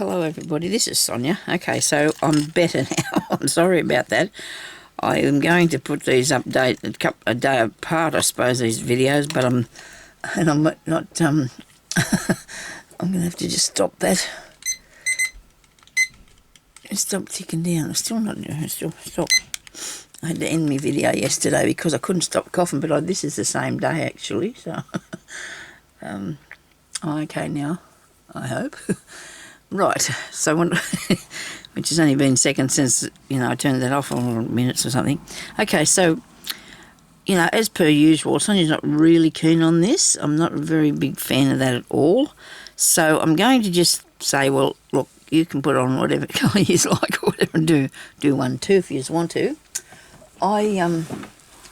Hello everybody, this is Sonia. Okay, so I'm better now. I'm sorry about that. I am going to put these update a day apart, I suppose, these videos, but I'm not I'm going to have to just stop that. Stop ticking down. It's still not. Stop. I had to end my video yesterday because I couldn't stop coughing, but this is the same day actually. So I'm okay now, I hope. Right. So which has only been seconds since I turned that off, or minutes or something. Okay. So as per usual, Sonia's not really keen on this. I'm not a very big fan of that at all. So I'm going to just say, well, look, you can put on whatever colour you like or whatever, and do one too if you just want to. I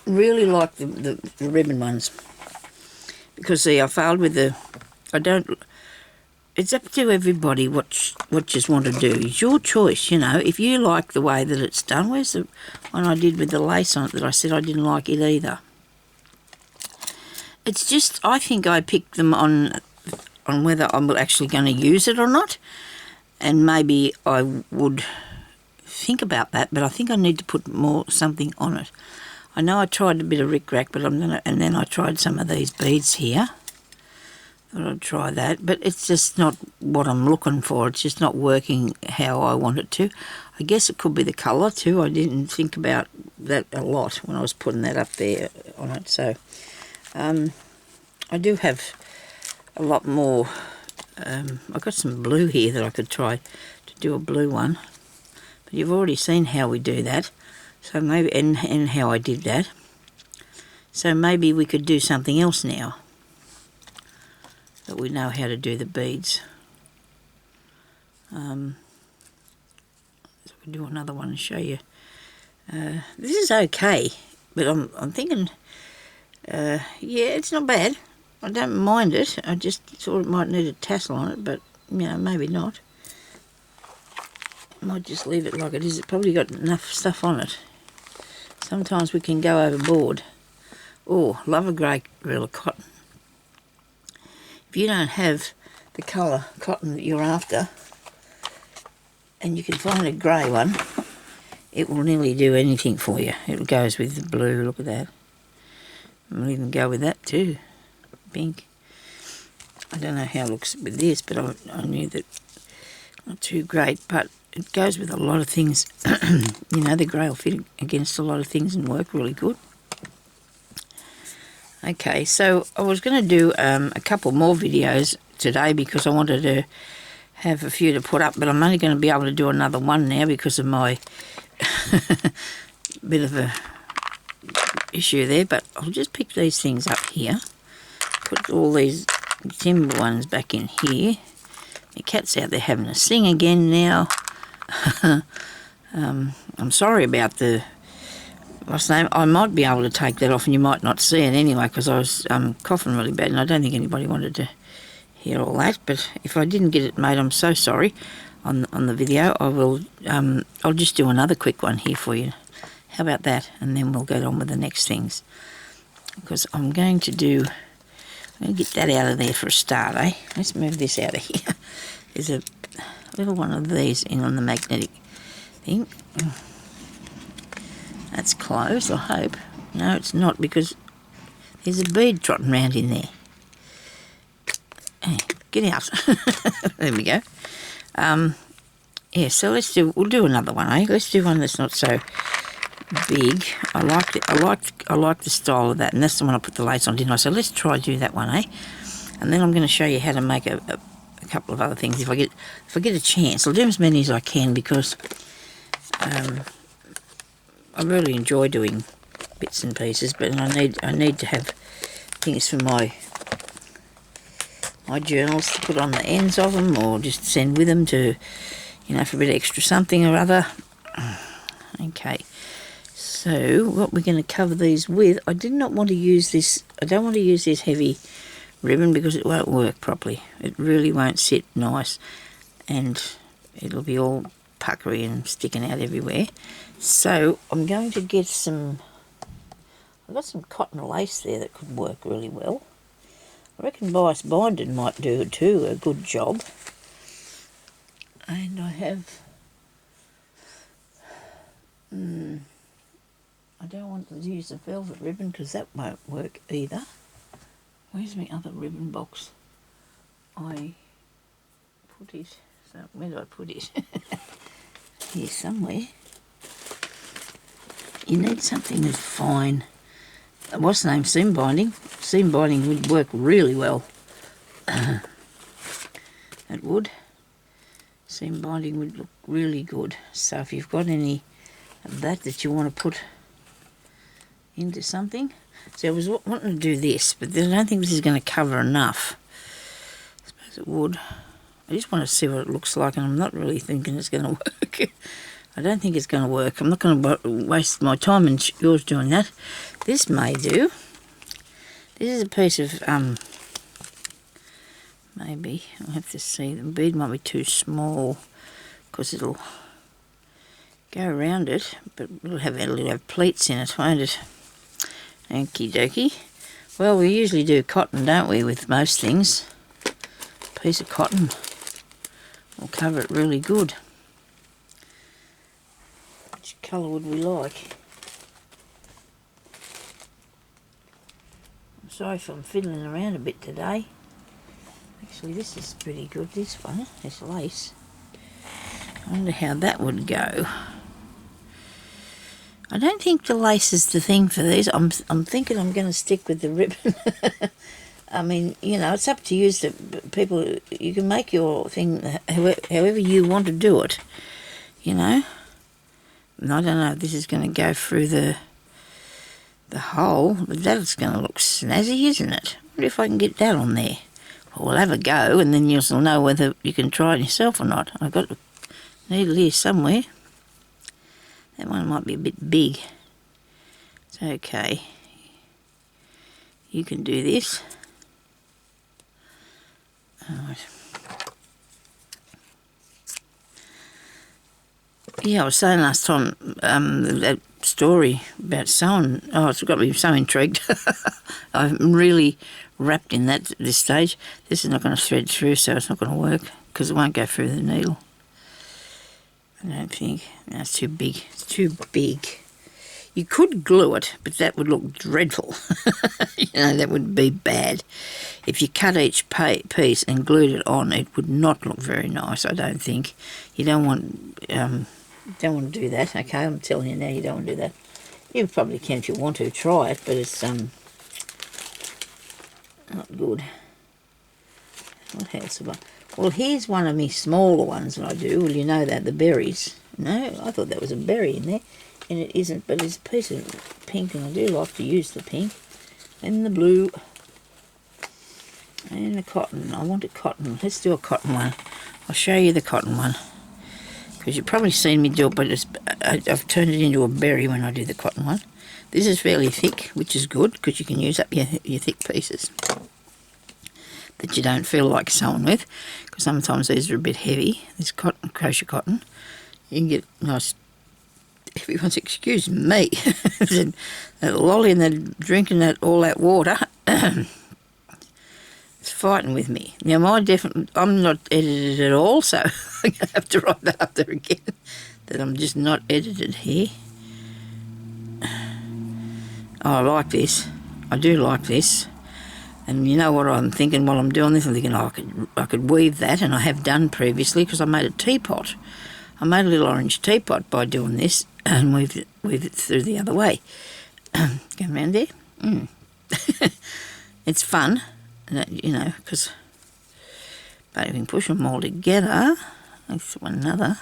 really like the ribbon ones because, see, I failed with it's up to everybody what you want to do. It's your choice, If you like the way that it's done, where's the one I did with the lace on it that I said I didn't like it either? It's just, I think I picked them on whether I'm actually going to use it or not. And maybe I would think about that, but I think I need to put something on it. I know I tried a bit of rick-rack, but and then I tried some of these beads here. Thought I'd try that, but it's just not what I'm looking for. It's just not working how I want it to. I guess it could be the colour too. I didn't think about that a lot when I was putting that up there on it. So I do have a lot more. I've got some blue here that I could try to do a blue one, but you've already seen how we do that. So maybe and how I did that. So maybe we could do something else now that we know how to do the beads. So we'll do another one and show you. This is okay, but I'm thinking, yeah, it's not bad. I don't mind it. I just thought it might need a tassel on it, but maybe not. I might just leave it like it is. It probably got enough stuff on it. Sometimes we can go overboard. Oh, love a grey reel of cotton. If you don't have the colour cotton that you're after, and you can find a grey one, it will nearly do anything for you. It goes with the blue, look at that. We'll even go with that too, pink. I don't know how it looks with this, but I knew that not too great, but it goes with a lot of things. The grey will fit against a lot of things and work really good. Okay, so I was going to do a couple more videos today because I wanted to have a few to put up, but I'm only going to be able to do another one now because of my bit of a issue there. But I'll just pick these things up here, put all these timber ones back in here. My cat's out there having a sing again now. I'm sorry about the last name. I might be able to take that off and you might not see it anyway because I was coughing really bad and I don't think anybody wanted to hear all that. But if I didn't get it made, I'm so sorry on the video. I will. I'll just do another quick one here for you. How about that? And then we'll go on with the next things because I'm going to get that out of there for a start, eh? Let's move this out of here. There's a little one of these in on the magnetic thing. That's closed, I hope. No, it's not because there's a bead trotting around in there. Hey, get out. There we go. Yeah, so we'll do another one, eh? Let's do one that's not so big. I like the style of that, and that's the one I put the lace on, didn't I? So let's try to do that one, eh? And then I'm going to show you how to make a couple of other things if I get a chance. I'll do as many as I can because I really enjoy doing bits and pieces, but I need to have things for my journals to put on the ends of them, or just send with them to, for a bit of extra something or other. Okay, so what we're going to cover these with, I did not want to use this. I don't want to use this heavy ribbon because it won't work properly. It really won't sit nice, and it'll be all puckery and sticking out everywhere. So I'm going to get I've got some cotton lace there that could work really well. I reckon bias binding might do it too, a good job. And I have, I don't want to use the velvet ribbon because that won't work either. Where's my other ribbon box? I put it, so where did I put it? Here somewhere. You need something that's fine. What's the name? Seam binding. Seam binding would work really well. It would. Seam binding would look really good. So if you've got any of that you want to put into something. So I was wanting to do this, but I don't think this is going to cover enough. I suppose it would. I just want to see what it looks like, and I'm not really thinking it's going to work. I don't think it's going to work. I'm not going to waste my time and yours doing that. This may do. This is a piece of, maybe, I'll have to see. The bead might be too small because it'll go around it, but it'll have pleats in it, won't it? Okie dokie. Well, we usually do cotton, don't we, with most things. A piece of cotton will cover it really good. Which colour would we like? I'm sorry if I'm fiddling around a bit today. Actually, this is pretty good, this one, this lace. I wonder how that would go. I don't think the lace is the thing for these. I'm thinking I'm going to stick with the ribbon. I mean, you know, it's up to you. People, you can make your thing however you want to do it, you know. And I don't know if this is going to go through the hole, but that's going to look snazzy, isn't it? I wonder if I can get that on there. Well, we'll have a go, and then you'll know whether you can try it yourself or not. I've got a needle here somewhere. That one might be a bit big. It's okay. You can do this. Alright. Yeah, I was saying last time, that story about sewing, it's got me so intrigued. I'm really wrapped in that at this stage. This is not going to thread through, so it's not going to work, because it won't go through the needle. I don't think. No, it's too big. It's too big. You could glue it, but that would look dreadful. You know, that would be bad. If you cut each piece and glued it on, it would not look very nice, I don't think. You don't want to do that, okay? I'm telling you now, you don't want to do that. You probably can if you want to try it, but it's not good. What else have I? Well, here's one of my smaller ones that I do. Well, you know that, the berries. No, I thought that was a berry in there, and it isn't, but it's a piece of pink, and I do like to use the pink, and the blue, and the cotton. I want a cotton. Let's do a cotton one. I'll show you the cotton one, because you've probably seen me do it, but I've turned it into a berry when I do the cotton one. This is fairly thick, which is good, because you can use up your thick pieces that you don't feel like sewing with, because sometimes these are a bit heavy. This cotton, crochet cotton, you can get nice heavy ones. Excuse me, that lolly and that drinking all that water, it's fighting with me. Now I'm not edited at all, so I'm gonna have to write that up there again. That I'm just not edited here. Oh, I like this. I do like this. And you know what I'm thinking while I'm doing this? I'm thinking, I could weave that, and I have done previously, because I made a teapot. I made a little orange teapot by doing this, and weave it through the other way. Go around there. It's fun, you know, because if you can push them all together, that's one another,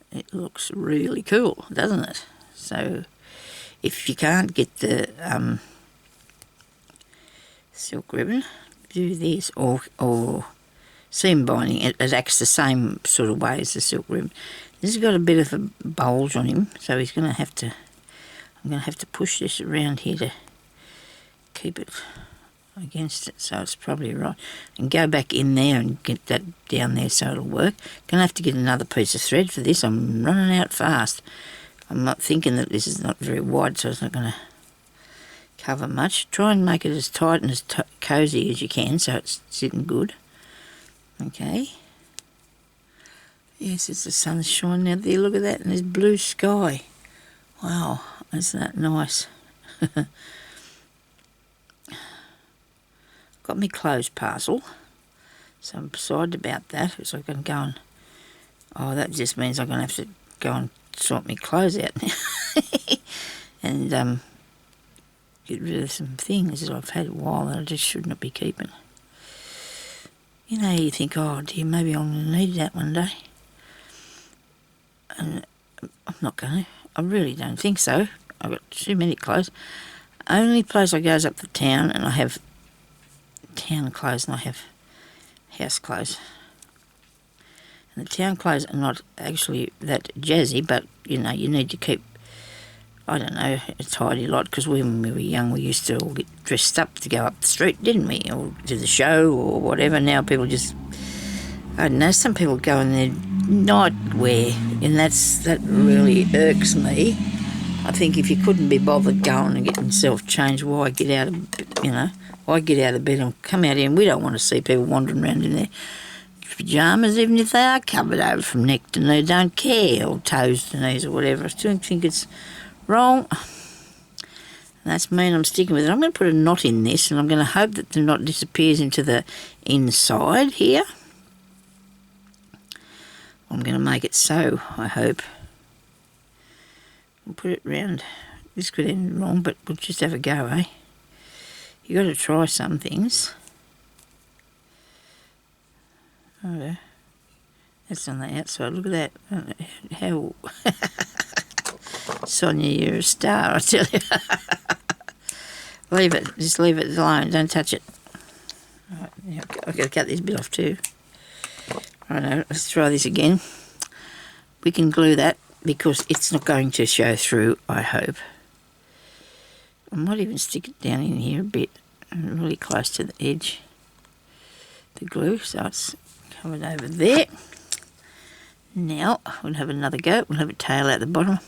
it looks really cool, doesn't it? So if you can't get the silk ribbon, do this, or seam binding. It acts the same sort of way as the silk ribbon. This has got a bit of a bulge on him, so he's going to have to, I'm going to have to push this around here to keep it against it, so it's probably right. And go back in there and get that down there so it'll work. Going to have to get another piece of thread for this. I'm running out fast. I'm not thinking that this is not very wide, so it's not going to cover much. Try and make it as tight and as cosy as you can, so it's sitting good. Okay. Yes, it's the sun's shining out there. Look at that, and there's blue sky. Wow, isn't that nice? Got me clothes parcel, so I'm excited about that, because I can go and... Oh, that just means I'm going to have to go and sort my clothes out now. And get rid of some things that I've had a while that I just should not be keeping. You know, you think, oh dear, maybe I'm going to need that one day. And I'm not going to. I really don't think so. I've got too many clothes. Only place I go is up to town, and I have town clothes and I have house clothes. And the town clothes are not actually that jazzy, but, you know, you need to keep, I don't know, a tidy lot, because when we were young we used to all get dressed up to go up the street, didn't we, or to the show or whatever. Now people just, I don't know, some people go in their nightwear, and that really irks me. I think if you couldn't be bothered going and getting yourself changed, why get out of, why get out of bed and come out here? And we don't want to see people wandering around in their pyjamas, even if they are covered over from neck to knee, don't care, or toes to knees or whatever. I still think it's wrong. And that's me, and I'm sticking with it. I'm going to put a knot in this, and I'm going to hope that the knot disappears into the inside here. I'm going to make it so, I hope. We'll put it round. This could end wrong, but we'll just have a go, eh? You got to try some things. Oh, yeah. That's on the outside. Look at that. How... Sonya, you're a star, I tell you. Leave it. Just leave it alone. Don't touch it. Right, yeah, I've got to cut this bit off too. Righto, let's try this again. We can glue that, because it's not going to show through, I hope. I might even stick it down in here a bit, really close to the edge. The glue, so it's covered over there. Now we'll have another go. We'll have a tail out the bottom.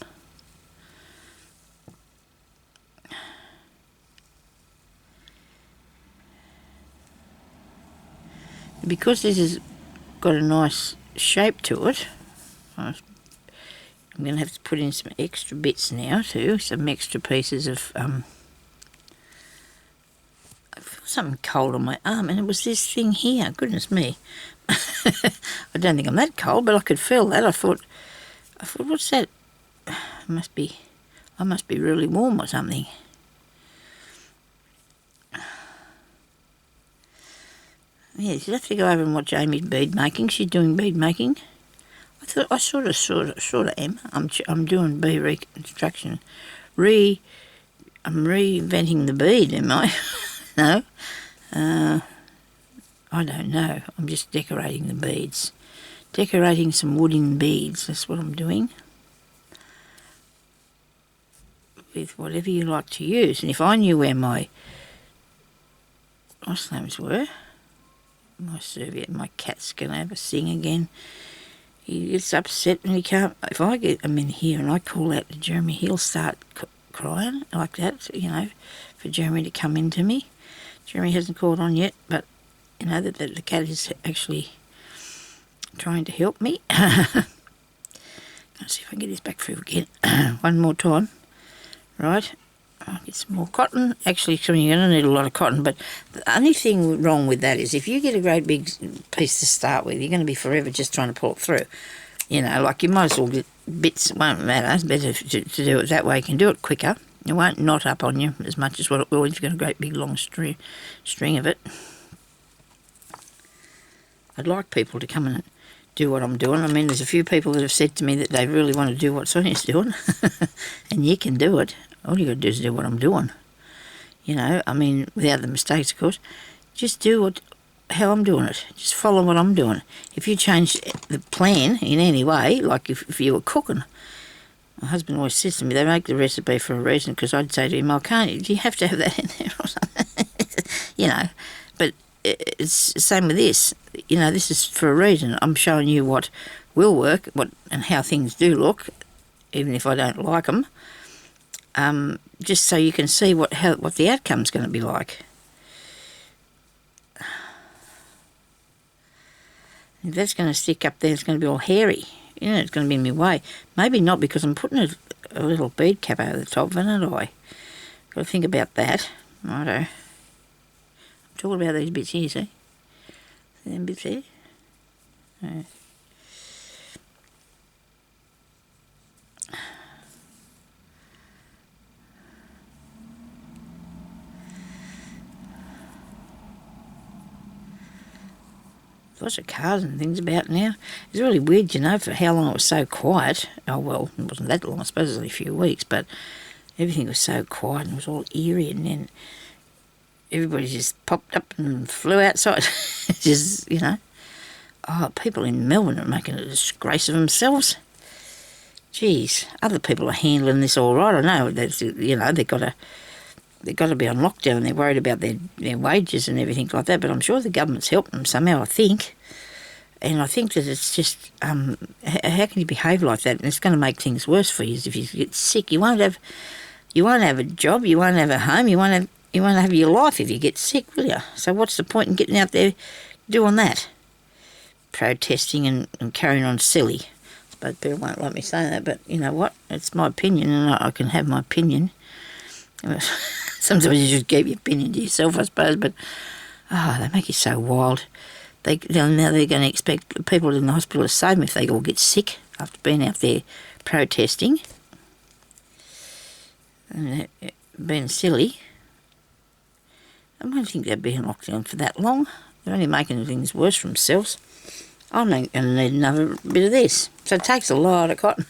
Because this has got a nice shape to it, I'm going to have to put in some extra bits now too, some extra pieces of, I feel something cold on my arm, and it was this thing here, goodness me. I don't think I'm that cold, but I could feel that. I thought, what's that? I must be really warm or something. Yeah, you'd have to go over and watch Amy's bead making. She's doing bead making. I thought I sort of am. I'm doing bead reconstruction. I'm reinventing the bead, am I? No. I don't know. I'm just decorating the beads. Decorating some wooden beads. That's what I'm doing. With whatever you like to use. And if I knew where my names were, my serviette, my cat's going to have a sing again. He gets upset when he can't. If I get him in here and I call out to Jeremy, he'll start crying like that, for Jeremy to come into me. Jeremy hasn't called on yet, but that the cat is actually trying to help me. Let's see if I can get this back through again. One more time. Right. I'll get some more cotton. Actually, you're going to need a lot of cotton, but the only thing wrong with that is if you get a great big piece to start with, you're going to be forever just trying to pull it through. Like you might as well get bits. It won't matter. It's better to do it that way. You can do it quicker. It won't knot up on you as much as what it will if you've got a great big long string of it. I'd like people to come and do what I'm doing. I mean, there's a few people that have said to me that they really want to do what Sonya's doing, and you can do it. All you got to do is do what I'm doing. Without the mistakes, of course. Just do how I'm doing it. Just follow what I'm doing. If you change the plan in any way, like if you were cooking, my husband always says to me, they make the recipe for a reason, because I'd say to him, do you have to have that in there or something? But it's the same with this. This is for a reason. I'm showing you what will work, and how things do look, even if I don't like them. Just so you can see what the outcome's going to be like. If that's going to stick up there, it's going to be all hairy. You know, it's going to be in my way. Maybe not, because I'm putting a little bead cap over the top, haven't I? Got to think about that. Righto. I'm talking about these bits here, see? See them bits here? Yeah. Lots of cars and things about now. It's really weird, you know, for how long it was so quiet. Oh, well, it wasn't that long, I suppose it was only a few weeks, but everything was so quiet and it was all eerie, and then everybody just popped up and flew outside. Just, you know. Oh, people in Melbourne are making a disgrace of themselves. Geez, other people are handling this all right. I know, that's, you know, they've got to be on lockdown and they're worried about their wages and everything like that, but I'm sure the government's helping them somehow, I think. And I think that it's just, how can you behave like that? And it's going to make things worse for you. If you get sick, you won't have a job, you won't have a home, you won't have your life if you get sick, will you? So what's the point in getting out there doing that? Protesting and carrying on silly. I suppose people won't like me saying that, but you know what? It's my opinion, and I can have my opinion. Sometimes you should keep your opinion to yourself, I suppose, but they make you so wild. Now they're going to expect people in the hospital to save them if they all get sick after being out there protesting and being silly. I don't think they're being locked down for that long. They're only making things worse for themselves. I'm going to need another bit of this. So it takes a lot of cotton.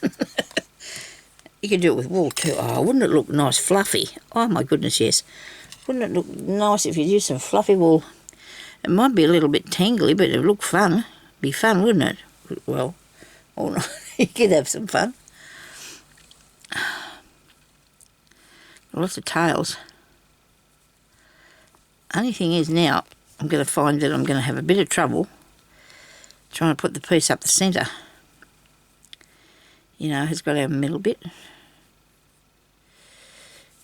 You can do it with wool too. Oh, wouldn't it look nice fluffy? Oh my goodness, yes. Wouldn't it look nice if you used some fluffy wool? It might be a little bit tangly, but it would look fun. Be fun, wouldn't it? Well, or not. You could have some fun. Lots of tails. Only thing is now, I'm going to find that I'm going to have a bit of trouble trying to put the piece up the centre. You know, it's got to have a middle bit.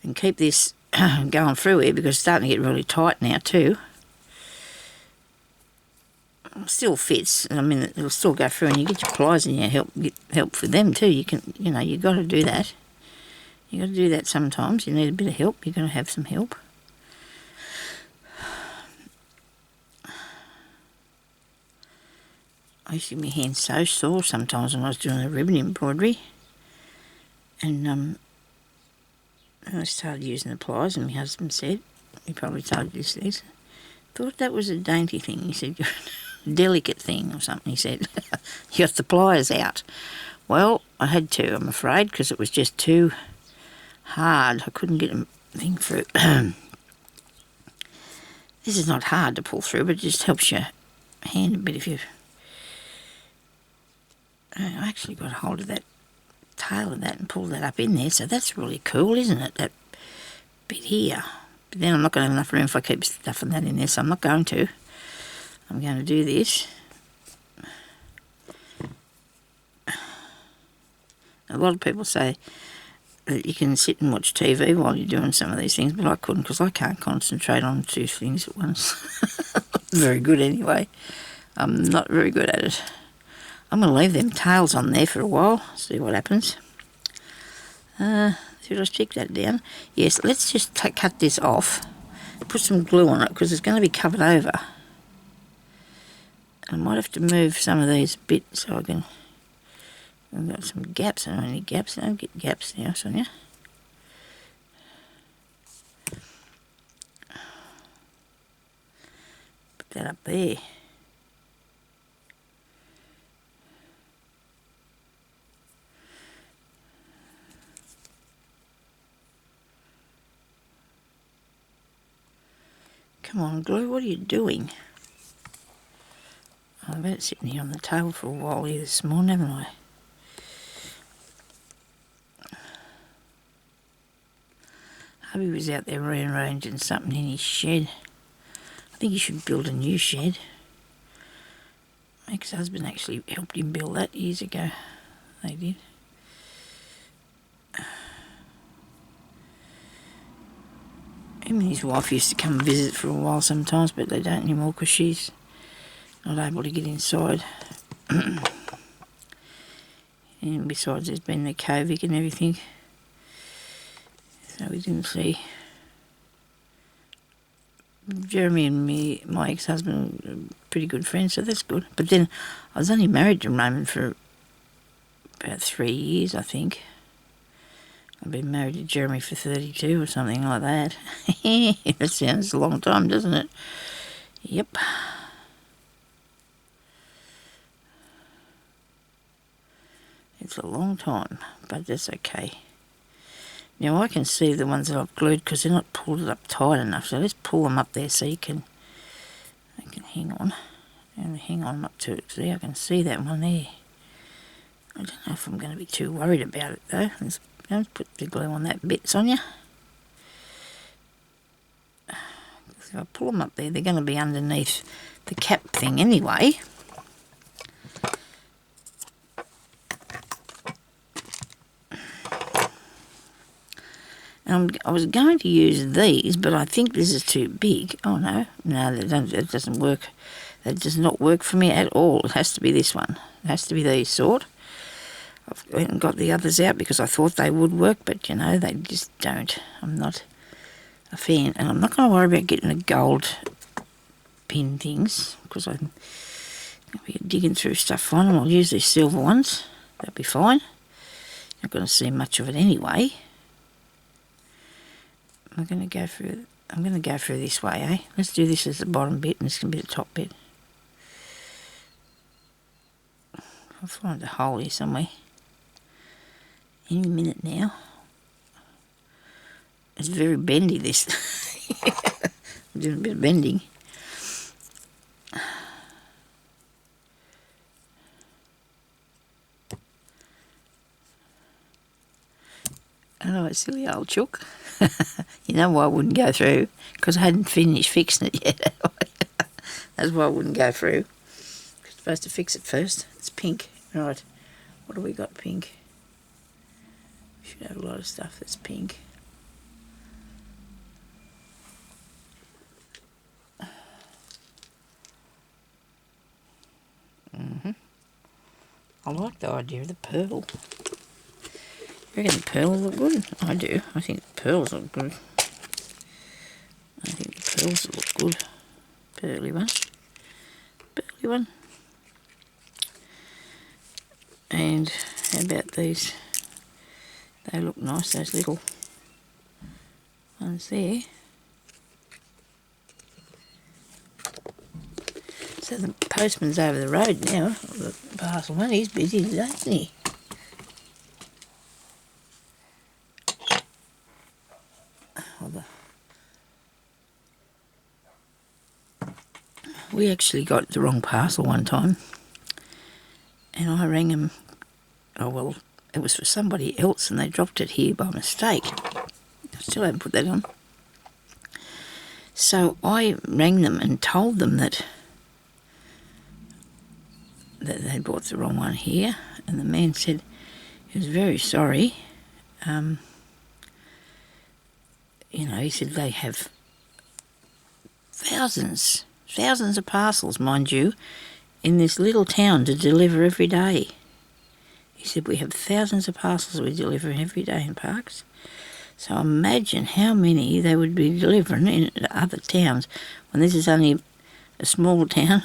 And keep this going through here because it's starting to get really tight now too. It still fits. I mean, it'll still go through, and you get your pliers and you get help for them too. You can, you know, you've got to do that. You've got to do that sometimes. You need a bit of help. You're going to have some help. I used to get my hands so sore sometimes when I was doing the ribbon embroidery. And I started using the pliers, and my husband said, he probably told you this, thought that was a dainty thing. He said, a delicate thing or something. He said, you got the pliers out. Well, I had to, I'm afraid, because it was just too hard. I couldn't get a thing through. This is not hard to pull through, but it just helps your hand a bit if you... I actually got hold of that tail of that and pulled that up in there, so that's really cool, isn't it, that bit here. But then I'm not going to have enough room if I keep stuffing that in there, so I'm not going to. I'm going to do this. A lot of people say that you can sit and watch TV while you're doing some of these things, but I couldn't because I can't concentrate on two things at once. Very good anyway. I'm not very good at it. I'm going to leave them tails on there for a while, see what happens. Should I stick that down? Yes, let's just cut this off, put some glue on it because it's going to be covered over. I might have to move some of these a bit so I can... I've got some gaps. I don't have any gaps. I don't get gaps now, Sonia. Put that up there. Come on, glue, what are you doing? I've been sitting here on the table for a while here this morning, haven't I? Hubby was out there rearranging something in his shed. I think he should build a new shed. My ex-husband actually helped him build that years ago. They did. Him and his wife used to come and visit for a while sometimes, but they don't anymore because she's not able to get inside. And besides, there's been the COVID and everything, so we didn't see. Jeremy and me, my ex-husband, are pretty good friends, so that's good. But then I was only married to Raymond for about 3 years, I think. I've been married to Jeremy for 32 or something like that. That sounds a long time, doesn't it? Yep. It's a long time, but that's okay. Now I can see the ones that I've glued because they're not pulled up tight enough, so let's pull them up there so you can hang on. And hang on up to it. See, I can see that one there. I don't know if I'm going to be too worried about it though. Let's put the glue on that bit, Sonya. If I pull them up there, they're going to be underneath the cap thing anyway. I was going to use these, but I think this is too big. Oh no, that doesn't work. That does not work for me at all. It has to be this one. It has to be these sort. I've went and got the others out because I thought they would work, but you know, they just don't. I'm not a fan, and I'm not going to worry about getting the gold pin things because I'm going to be digging through stuff for them. I'll use these silver ones. That'll be fine. Not going to see much of it anyway. I'm going to go through this way, eh? Let's do this as the bottom bit, and this can be the top bit. I'll find a hole here somewhere. Any minute now. It's very bendy, this. I'm doing a bit of bending. Hello, silly old chook. You know why I wouldn't go through? Because I hadn't finished fixing it yet. That's why I wouldn't go through. I'm supposed to fix it first. It's pink. Right. What have we got pink? We should have a lot of stuff that's pink. I like the idea of the pearl. You reckon the pearls look good? I do. I think the pearls look good. I think the pearls look good. Pearly one. Pearly one. And how about these? They look nice, those little ones there. So the postman's over the road now. The parcel man, he's busy today, isn't he? We actually got the wrong parcel one time, and I rang him. Oh well, it was for somebody else, and they dropped it here by mistake. I still haven't put that on. So I rang them and told them that they bought the wrong one here, and the man said he was very sorry. You know, he said they have thousands of parcels, mind you, in this little town to deliver every day. He said we have thousands of parcels we deliver every day in Parks. So imagine how many they would be delivering in other towns when this is only a small town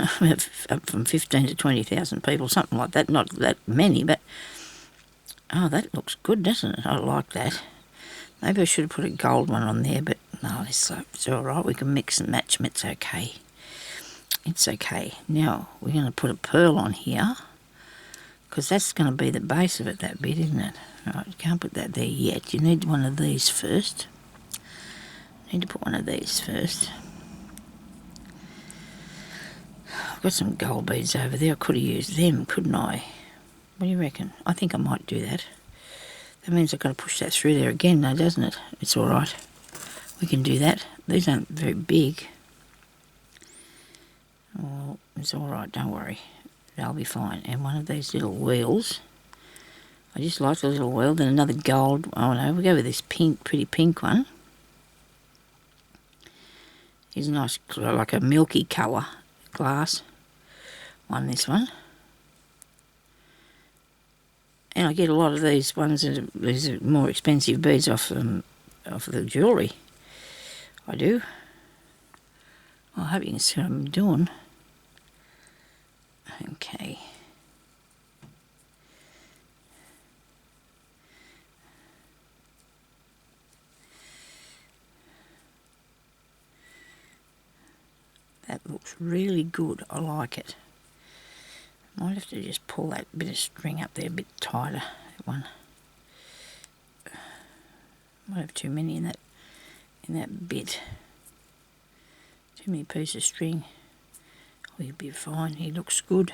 up from 15 to 20,000 people, something like that. Not that many, but oh, that looks good, doesn't it? I like that. Maybe I should have put a gold one on there, but no, it's all right. We can mix and match them. It's okay. It's okay. Now, we're going to put a pearl on here because that's going to be the base of it, that bit, isn't it? Right, you can't put that there yet. You need one of these first. Need to put one of these first. I've got some gold beads over there. I could have used them, couldn't I? What do you reckon? I think I might do that. That means I've got to push that through there again, though, doesn't it? It's all right. We can do that. These aren't very big. Oh, it's all right, don't worry. They'll be fine. And one of these little wheels. I just like the little wheel. Then another gold. Oh, no, we'll go with this pink, pretty pink one. It's nice, like a milky colour glass. one, this one. And I get a lot of these ones, these are more expensive beads off the jewellery. I do. I hope you can see what I'm doing. Okay. That looks really good. I like it. Might have to just pull that bit of string up there a bit tighter. That one. Might have too many in that bit. Too many pieces of string. Oh, he'll be fine. He looks good.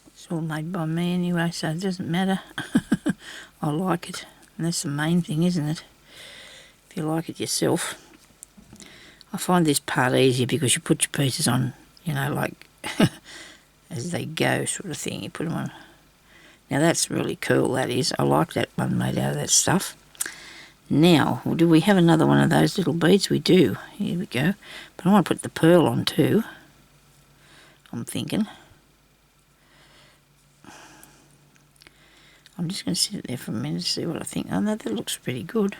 It's all made by me anyway, so it doesn't matter. I like it. And that's the main thing, isn't it? If you like it yourself. I find this part easier because you put your pieces on, you know, like as they go sort of thing. You put them on. Now that's really cool, that is. I like that one made out of that stuff. Now, do we have another one of those little beads? We do. Here we go. But I want to put the pearl on too. I'm thinking. I'm just going to sit it there for a minute to see what I think. Oh no, that looks pretty good.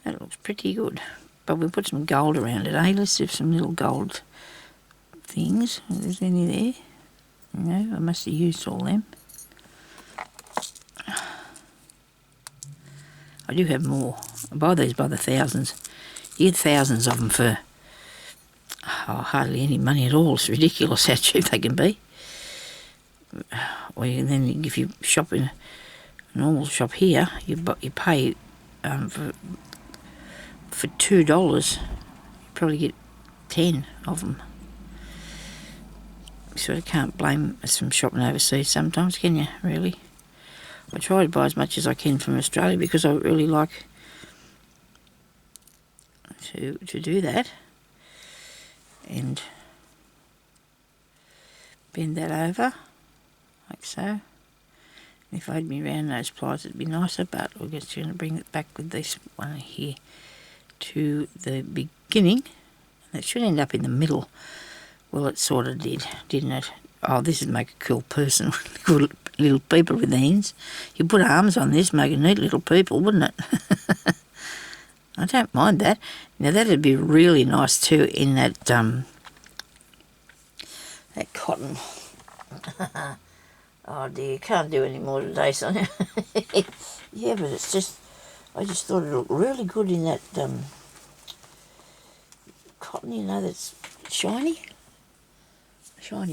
That looks pretty good. But we'll put some gold around it, eh? Let's have some little gold things. Is there any there? No, I must have used all them. I do have more. I buy these by the thousands. You get thousands of them for hardly any money at all. It's ridiculous how cheap they can be. Or then if you shop in a normal shop here, you pay for $2, you probably get 10 of them. You sort of can't blame us from shopping overseas sometimes, can you, really? I try to buy as much as I can from Australia because I really like to do that. And bend that over, like so. And if I had me around those pliers, it'd be nicer, but we're just going to bring it back with this one here to the beginning. That should end up in the middle. Well, it sort of did, didn't it? Oh, this would make a cool person. Cool little people with hands. You put arms on this, make a neat little people, wouldn't it? I don't mind that. Now, that'd be really nice, too, in that, that cotton. Oh, dear, you can't do any more today, Sonya. Yeah, but it's just, I just thought it looked really good in that cotton, you know, that's shiny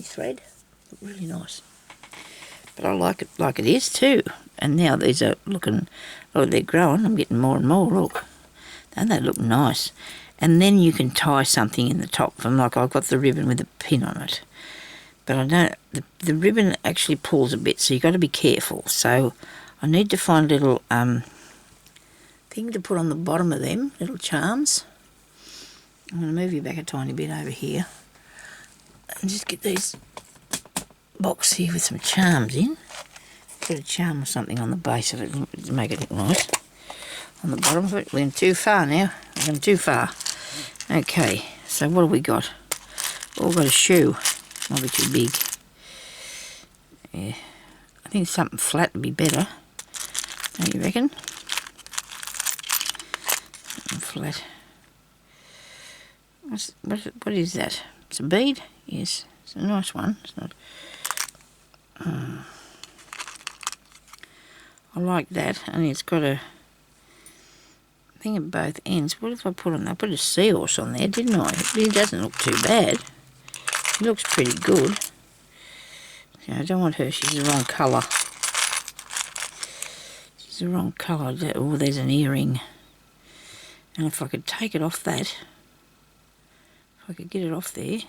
thread. Really nice. But I like it like it is too. And now these are looking, oh, they're growing. I'm getting more and more, look. Don't they look nice? And then you can tie something in the top from, like I've got the ribbon with a pin on it. But I don't, the ribbon actually pulls a bit, so you've got to be careful. So I need to find a little thing to put on the bottom of them, little charms. I'm going to move you back a tiny bit over here. And just get these box here with some charms in. Put a charm or something on the base of it to make it look nice. On the bottom of it, we're going too far now. We're going too far. Okay, so what have we got? Oh, we've got a shoe. Might be too big. Yeah, I think something flat would be better. Don't you reckon? Something flat. What is that? It's a bead? Yes, it's a nice one. It's not. I like that, and it's got a thing at both ends. What if I put on? I put a seahorse on there, didn't I? It doesn't look too bad. It looks pretty good. Yeah, I don't want her. She's the wrong colour. She's the wrong colour. Oh, there's an earring. And if I could take it off that, if I could get it off there,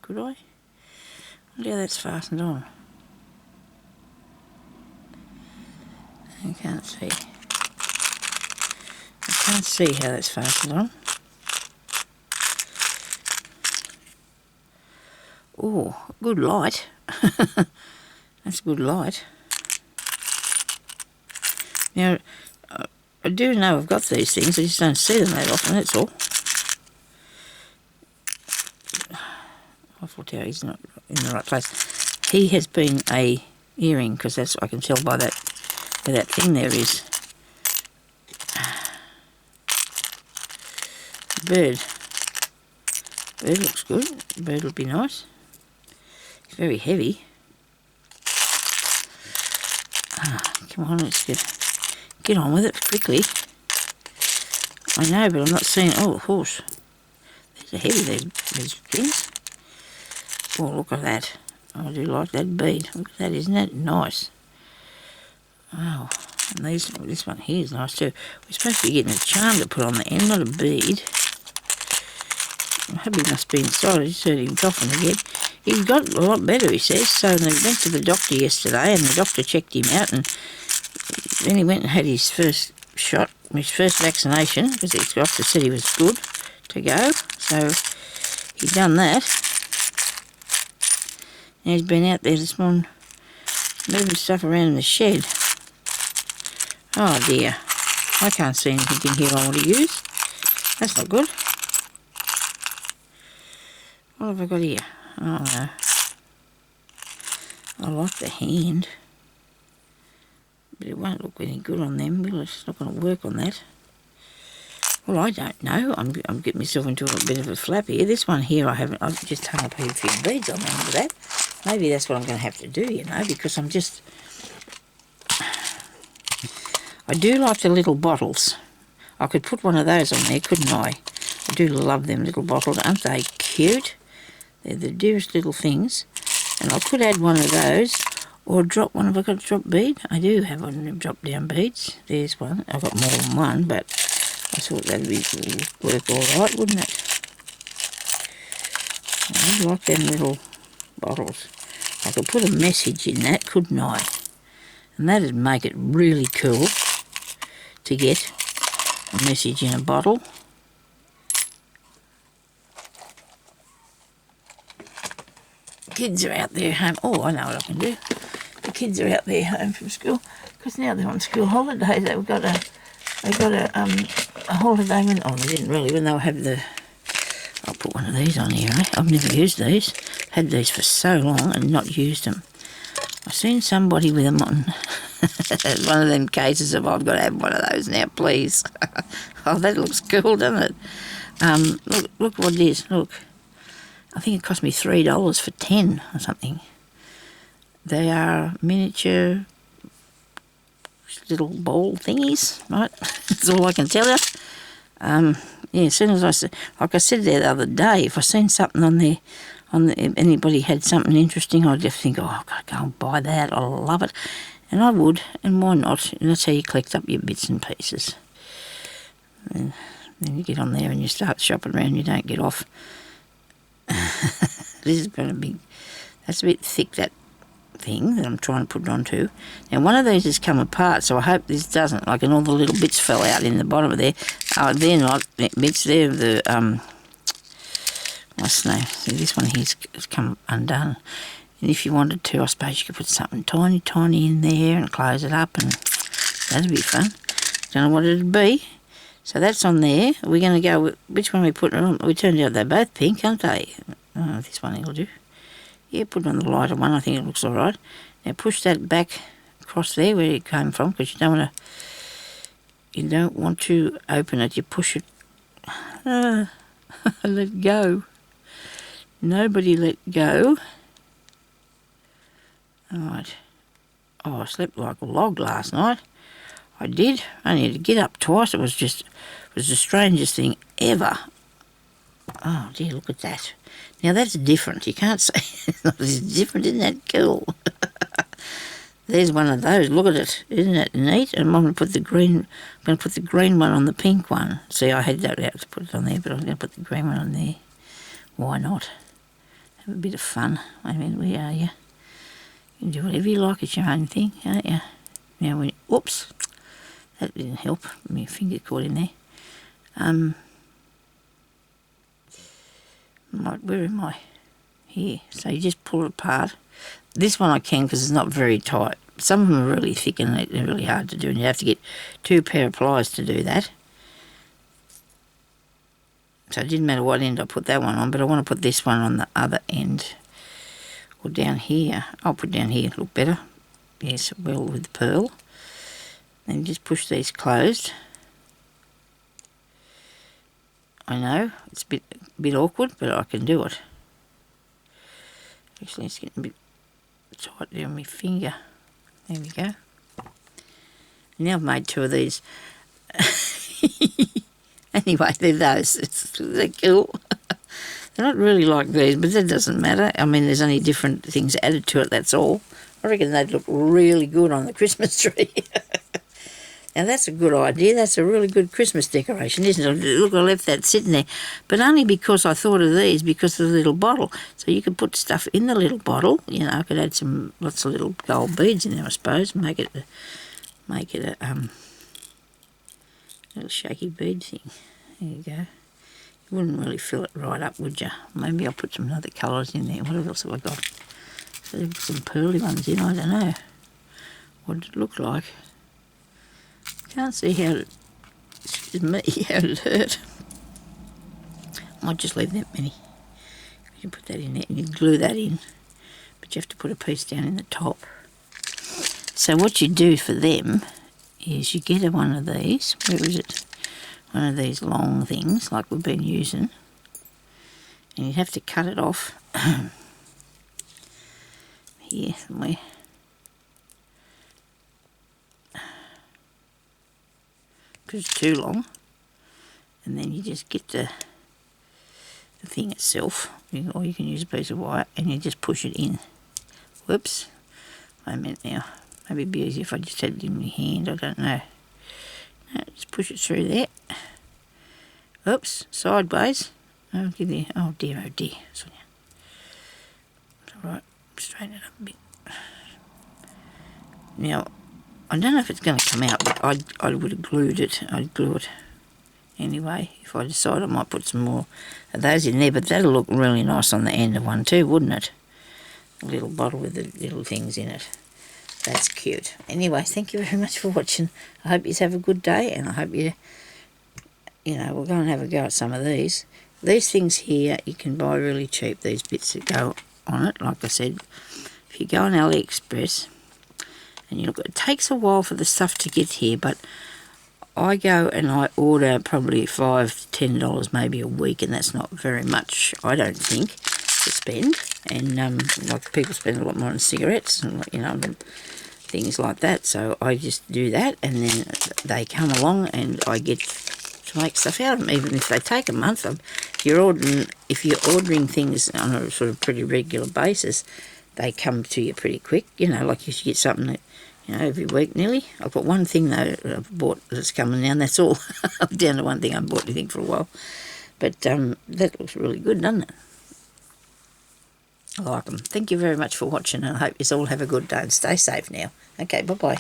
could I? I wonder how that's fastened on. I can't see. I can't see how that's fastened on. Oh, good light. That's good light. Now, I do know I've got these things, I just don't see them that often, that's all. Eiffel Tower, he's not in the right place. He has been a earring, because that's I can tell by that where that thing there is. Bird. Bird looks good. Bird would be nice. It's very heavy. Come on, let's get on with it quickly. I know, but I'm not seeing... Oh, horse. These are heavy, these things. Oh, look at that. I do like that bead. Look at that, isn't that nice? Oh, and this one here is nice too. We're supposed to be getting a charm to put on the end, not a bead. I hope he must be inside. I just heard him coughing again. He's got a lot better, he says. So they went to the doctor yesterday, and the doctor checked him out, and then he went and had his first shot, his first vaccination, because the doctor said he was good to go. So he's done that. And he's been out there this morning moving stuff around in the shed. Oh dear. I can't see anything in here I want to use. That's not good. What have I got here? Oh no. I like the hand. But it won't look any good on them, will it? It's not going to work on that. Well, I don't know. I'm getting myself into a bit of a flap here. This one here, I've just hung up a few beads on the end of that. Maybe that's what I'm going to have to do, you know, because I'm just... I do like the little bottles. I could put one of those on there, couldn't I? I do love them little bottles. Aren't they cute? They're the dearest little things. And I could add one of those or drop one. Have I got a drop bead? I do have one of them drop down beads. There's one. I've got more than one, but I thought that'd work all right, wouldn't it? I like them little bottles. I could put a message in that, couldn't I? And that'd make it really cool to get a message in a bottle. Kids are out there home. Oh, I know what I can do. The kids are out there home from school because now they're on school holidays. They've got a holiday when they didn't really when they'll have the. I'll put one of these on here. I've never used these. Had these for so long and not used them. I've seen somebody with them on one of them cases of I've got to have one of those now, please. Oh, that looks cool, doesn't it? Look what it is. Look. I think it cost me $3 for 10 or something. They are miniature little ball thingies, right? That's all I can tell you. Yeah, as soon as like I said there the other day, if I seen something on there, if anybody had something interesting, I'd just think, oh, I've got to go and buy that. I love it. And I would, and why not? And that's how you collect up your bits and pieces. And then you get on there and you start shopping around, you don't get off. This is going to be, that's a bit thick, that thing that I'm trying to put it onto. Now one of these has come apart, so I hope this doesn't, like, and all the little bits fell out in the bottom of there. Oh, they're not bits, they're the, what's the name? See, this one here's come undone. And if you wanted to, I suppose you could put something tiny, tiny in there and close it up, and that'd be fun. Don't know what it'd be. So that's on there. We're going to go with, which one we put it on? We turned out they're both pink, aren't they? Oh, this one will do. Yeah, put it on the lighter one. I think it looks all right. Now push that back across there where it came from, because you don't want to open it. You push it. Let go. Nobody let go. All right. Oh, I slept like a log last night. I did. I only had to get up twice. It was the strangest thing ever. Oh dear, look at that. Now that's different. You can't say it's different. Isn't that cool? There's one of those. Look at it. Isn't it neat? And I'm going to put the green. I'm going to put the green one on the pink one. See, I had that out to put it on there, but I'm going to put the green one on there. Why not? Have a bit of fun. I mean, we are you. You can do whatever you like. It's your own thing, aren't you? Now we. Whoops. That didn't help. My finger caught in there. Where am I? Here. So you just pull it apart. This one I can because it's not very tight. Some of them are really thick and they're really hard to do, and you have to get 2 pair of pliers to do that. So it didn't matter what end I put that one on, but I want to put this one on the other end. Or down here. I'll put down here, look better. Yes, well with the pearl. Then just push these closed. I know, it's a bit awkward, but I can do it. Actually, it's getting a bit tight there on my finger. There we go. Now I've made 2 of these. Anyway, they're those. They're cool. They're not really like these, but that doesn't matter. I mean, there's only different things added to it, that's all. I reckon they'd look really good on the Christmas tree. Now, that's a good idea. That's a really good Christmas decoration, isn't it? Look, I left that sitting there. But only because I thought of these, because of the little bottle. So you could put stuff in the little bottle. You know, I could add lots of little gold beads in there, I suppose. Make it a little shaky bead thing. There you go. You wouldn't really fill it right up, would you? Maybe I'll put some other colours in there. What else have I got? So there's some pearly ones in. I don't know. What did it look like? Can't see how it, excuse me, how it hurt. I might just leave that many. You can put that in there and you glue that in. But you have to put a piece down in the top. So what you do for them is you get one of these. Where is it? One of these long things like we've been using. And you have to cut it off. Here somewhere. Because it's too long. And then you just get the thing itself, or you can use a piece of wire, and you just push it in. Whoops. Wait a minute now. Maybe it'd be easier if I just had it in my hand, I don't know. No, just push it through there. Oops, sideways. Oh dear, oh dear, Sonya. Alright, straighten it up a bit. Now, I don't know if it's going to come out, but I would have glued it. I'd glue it anyway. If I decide, I might put some more of those in there, but that'll look really nice on the end of one too, wouldn't it? A little bottle with the little things in it. That's cute. Anyway, thank you very much for watching. I hope you have a good day, and I hope you know, we'll go and have a go at some of these. These things here, you can buy really cheap, these bits that go on it. Like I said, if you go on AliExpress, and you look, it takes a while for the stuff to get here, but I go and I order probably $5 to $10 maybe a week, and that's not very much, I don't think, to spend. And like people spend a lot more on cigarettes and, you know, things like that. So I just do that, and then they come along and I get to make stuff out of them, even if they take a month. If you're ordering things on a sort of pretty regular basis, they come to you pretty quick. You know, like you should get something that, you know, every week nearly. I've got one thing though that I've bought that's coming now, and that's all. I'm down to one thing. I haven't bought anything for a while. But that looks really good, doesn't it? I like them. Thank you very much for watching, and I hope you all have a good day and stay safe now. Okay, bye-bye.